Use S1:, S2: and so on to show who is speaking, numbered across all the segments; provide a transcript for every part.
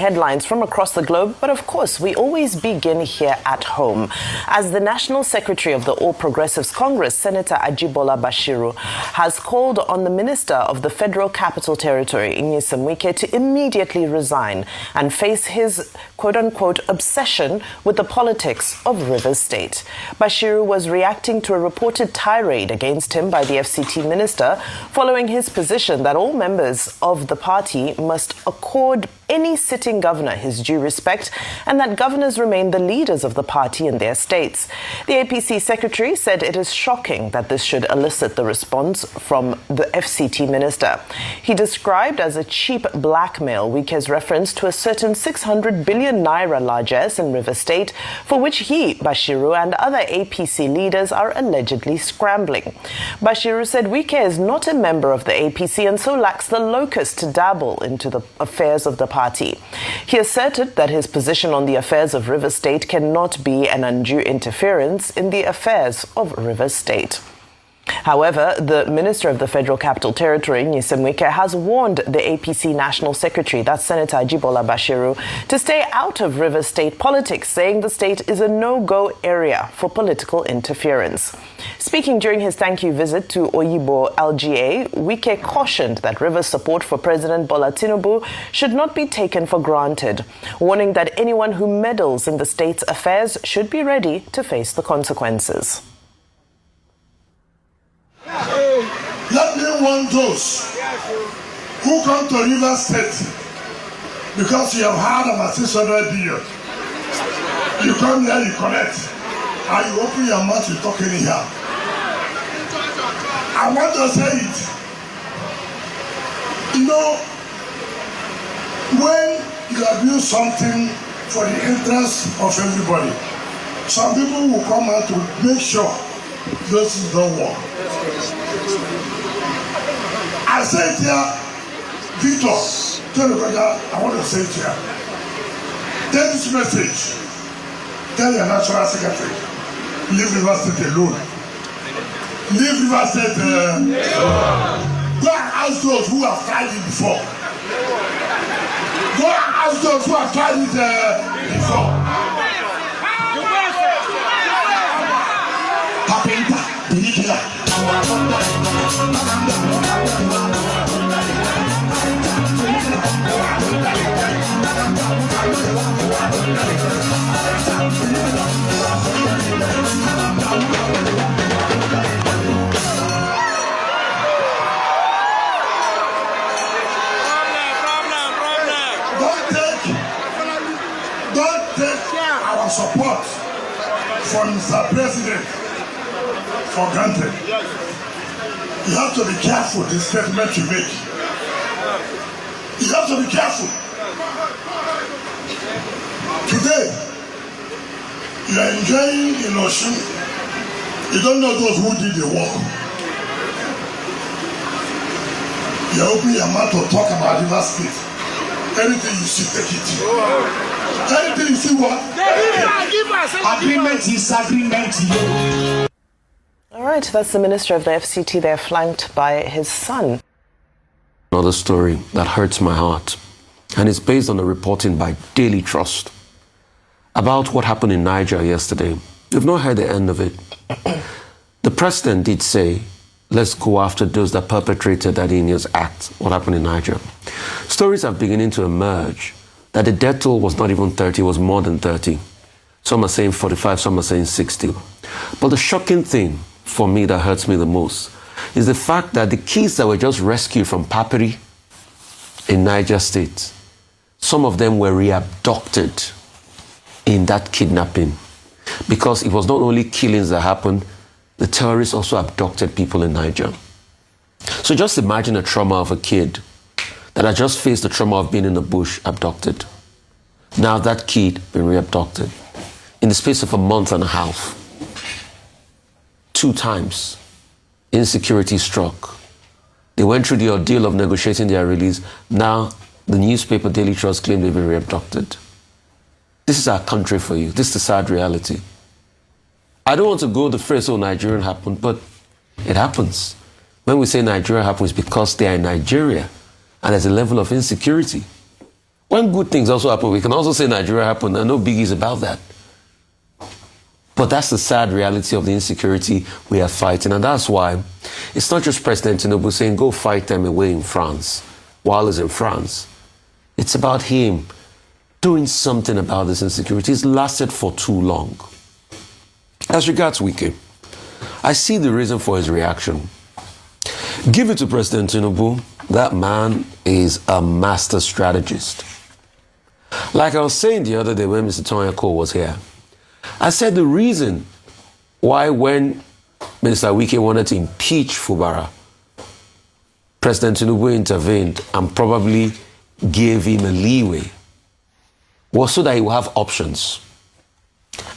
S1: Headlines from across the globe, but of course, we always begin here at home. As the National Secretary of the All Progressives Congress, Senator Ajibola Bashiru, has called on the Minister of the Federal Capital Territory, Wike, to immediately resign and face his quote-unquote obsession with the politics of Rivers State. Bashiru was reacting to a reported tirade against him by the FCT minister following his position that all members of the party must accord any sitting governor his due respect and that governors remain the leaders of the party in their states. The APC secretary said it is shocking that this should elicit the response from the FCT minister. He described as a cheap blackmail Wike's reference to a certain 600 billion naira largesse in River State for which he, Bashiru, and other APC leaders are allegedly scrambling. Bashiru said Wike is not a member of the APC and so lacks the locus to dabble into the affairs of the party. He asserted that his position on the affairs of River State cannot be an undue interference in the affairs of River State. However, the Minister of the Federal Capital Territory, Wike, has warned the APC National Secretary, that's Senator Ajibola Bashiru, to stay out of River State politics, saying the state is a no-go area for political interference. Speaking during his thank you visit to Oyibo LGA, Wike cautioned that Rivers' support for President Bola Tinubu should not be taken for granted, warning that anyone who meddles in the state's affairs should be ready to face the consequences.
S2: Let me warn those who come to River State because you have heard about 600 billion. You come here, you collect, and you open your mouth, you talk anyhow. I want to say it. You know, when you abuse something for the interest of everybody, some people will come out to make sure those things don't work. I say it here, Victor, tell the brother, I want to say it here. Take this message. Tell your national secretary, leave River State alone. Leave River State alone. Go and ask those who have tried it before. Go and ask those who have tried it before. Don't take our support from Mr. President for granted. You have to be careful the statement you make. You have to be careful. Today, you are enjoying in Osun. You don't know those who did the work. You open your mouth to talk about River State. Anything you see, take it. Anything you see, what? Agreement is agreement.
S1: All right, that's the Minister of the FCT there, flanked by his son.
S3: Another story that hurts my heart, and it's based on a reporting by Daily Trust about what happened in Niger yesterday. We've not heard the end of it. The president did say, let's go after those that perpetrated that heinous act, what happened in Niger. Stories are beginning to emerge that the death toll was not even 30, it was more than 30. Some are saying 45, some are saying 60. But the shocking thing for me that hurts me the most is the fact that the kids that were just rescued from Papiri in Niger State, some of them were re-abducted in that kidnapping, because it was not only killings that happened, the terrorists also abducted people in Niger. So just imagine the trauma of a kid that had just faced the trauma of being in the bush, abducted. Now that kid been re-abducted in the space of a month and a half. 2 times, insecurity struck. They went through the ordeal of negotiating their release. Now, the newspaper Daily Trust claimed they've been re-abducted. This is our country for you. This is the sad reality. I don't want to go the phrase, oh, Nigerian happened, but it happens. When we say Nigeria happens, because they are in Nigeria, and there's a level of insecurity. When good things also happen, we can also say Nigeria happened, and no biggies about that. But that's the sad reality of the insecurity we are fighting. And that's why it's not just President Tinubu saying, go fight them away in France, while he's in France. It's about him doing something about this insecurity. It's lasted for too long. As regards Wike, I see the reason for his reaction. Give it to President Tinubu. That man is a master strategist. Like I was saying the other day when Mr. Tonya Cole was here, I said the reason why when Minister Wike wanted to impeach Fubara, President Tinubu intervened and probably gave him a leeway was so that he will have options.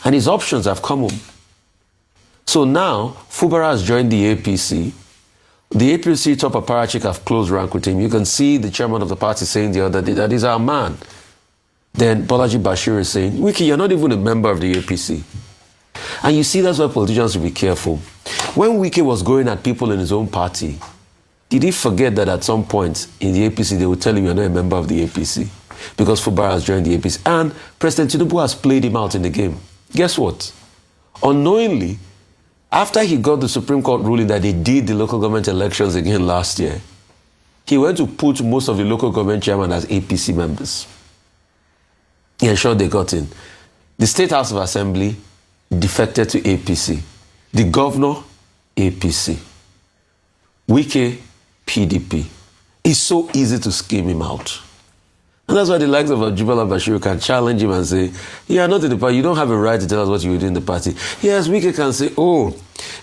S3: And his options have come home. So now, Fubara has joined the APC. The APC top apparatchik have closed rank with him. You can see the chairman of the party saying the other day that he's our man. Then Bolaji Bashir is saying, Wike, you're not even a member of the APC. And you see, that's why politicians should be careful. When Wike was going at people in his own party, did he forget that at some point in the APC, they would tell him you're not a member of the APC? Because Fubara has joined the APC. And President Tinubu has played him out in the game. Guess what? Unknowingly, after he got the Supreme Court ruling that they did the local government elections again last year, he went to put most of the local government chairmen as APC members. He ensured they got in. The State House of Assembly defected to APC. The governor, APC. Wike, PDP. It's so easy to scheme him out. And that's why the likes of Ajibola Bashir can challenge him and say, you are not in the party, you don't have a right to tell us what you will do in the party. Yes, Wike can say, oh,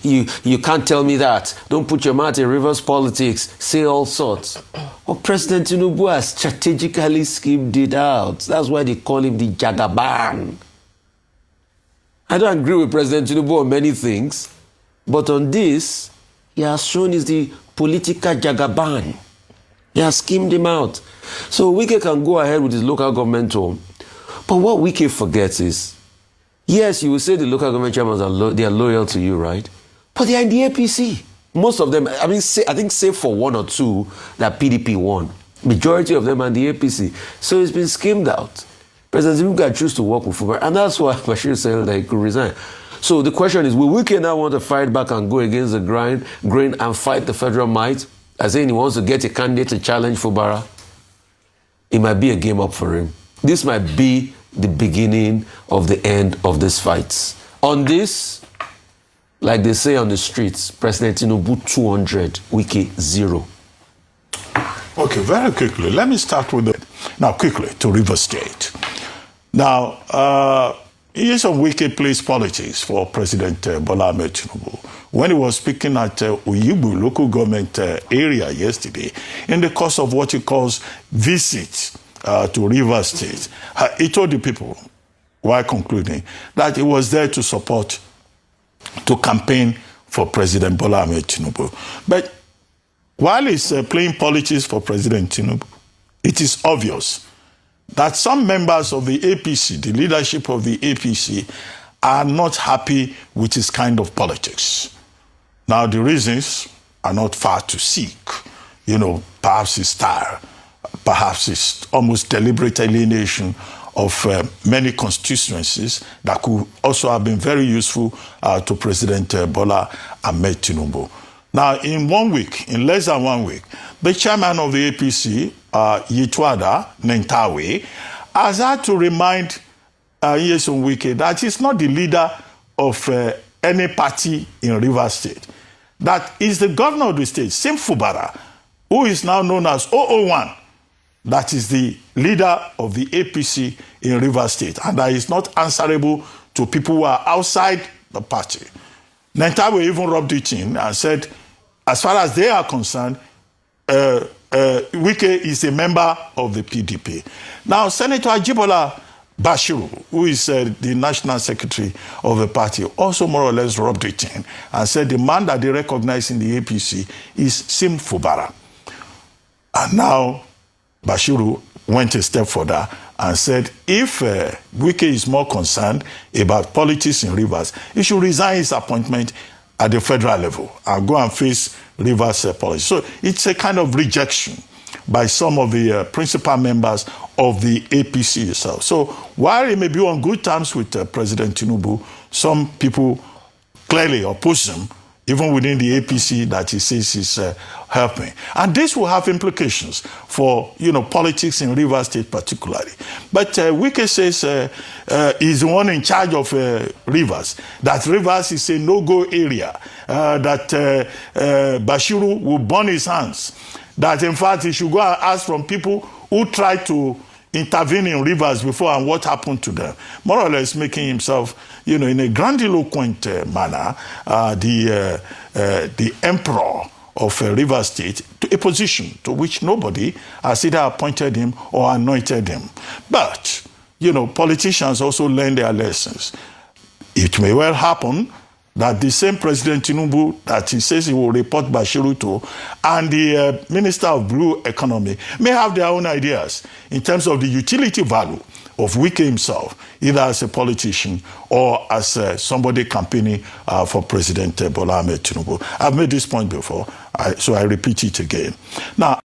S3: you can't tell me that. Don't put your mouth in reverse politics. Say all sorts. But President Tinubu has strategically schemed it out. That's why they call him the Jagaban. I don't agree with President Tinubu on many things, but on this, he has shown he's the political Jagaban. He has schemed him out. So Wike can go ahead with his local government tour. But what Wike forgets is, yes, you will say the local government chairmen they are loyal to you, right? But they are in the APC. Most of them, I think save for one or two that PDP won. Majority of them are in the APC. So it's been schemed out. President Tinubu can choose to work with Fubara. And that's why Bashir said that he could resign. So the question is, will Wike now want to fight back and go against the grain and fight the federal might? As in he wants to get a candidate to challenge Fubara? It might be a game up for him. This might be the beginning of the end of this fight. On this, like they say on the streets, President Tinubu 200, Wike 0.
S4: Okay, very quickly. Let me start with now quickly to River State. Now, here's some Wike plays politics for President Bola Ahmed Tinubu. When he was speaking at Uyibu local government area yesterday, in the course of what he calls visit to River State, he told the people, while concluding, that he was there to support, to campaign for President Bola Ahmed Tinubu. But while he's playing politics for President Tinubu, it is obvious that some members of the APC, the leadership of the APC, are not happy with his kind of politics. Now, the reasons are not far to seek. You know, perhaps his style, perhaps his almost deliberate alienation of many constituencies that could also have been very useful to President Bola Ahmed Tinubu. Now, in 1 week, in less than 1 week, the chairman of the APC, Yitwada Nentawe, has had to remind Nyesom Wike that he's not the leader of any party in Rivers State. That is the governor of the state, Sim Fubara, who is now known as 001, that is the leader of the APC in Rivers State, and that is not answerable to people who are outside the party. Nentawe even rubbed it in and said, as far as they are concerned, Wike is a member of the PDP. Now, Senator Ajibola Bashiru, who is the national secretary of the party, also more or less rubbed it in and said the man that they recognize in the APC is Sim Fubara. And now Bashiru went a step further and said if Wike is more concerned about politics in Rivers, he should resign his appointment at the federal level and go and face Rivers politics. So it's a kind of rejection by some of the principal members of the APC itself. So while he may be on good terms with President Tinubu, some people clearly oppose him, even within the APC that he says is helping. And this will have implications for, politics in Rivers State particularly. But Wike says he's the one in charge of Rivers, that Rivers is a no-go area, that Bashiru will burn his hands, that in fact he should go and ask from people who tried to intervene in Rivers before and what happened to them. More or less making himself, in a grandiloquent manner, the emperor of Rivers State, to a position to which nobody has either appointed him or anointed him. But, politicians also learn their lessons. It may well happen that the same President Tinubu that he says he will report Bashiru to and the Minister of Blue Economy may have their own ideas in terms of the utility value of Wike himself, either as a politician or as somebody campaigning for President Bola Ahmed Tinubu. I've made this point before, so I repeat it again. Now,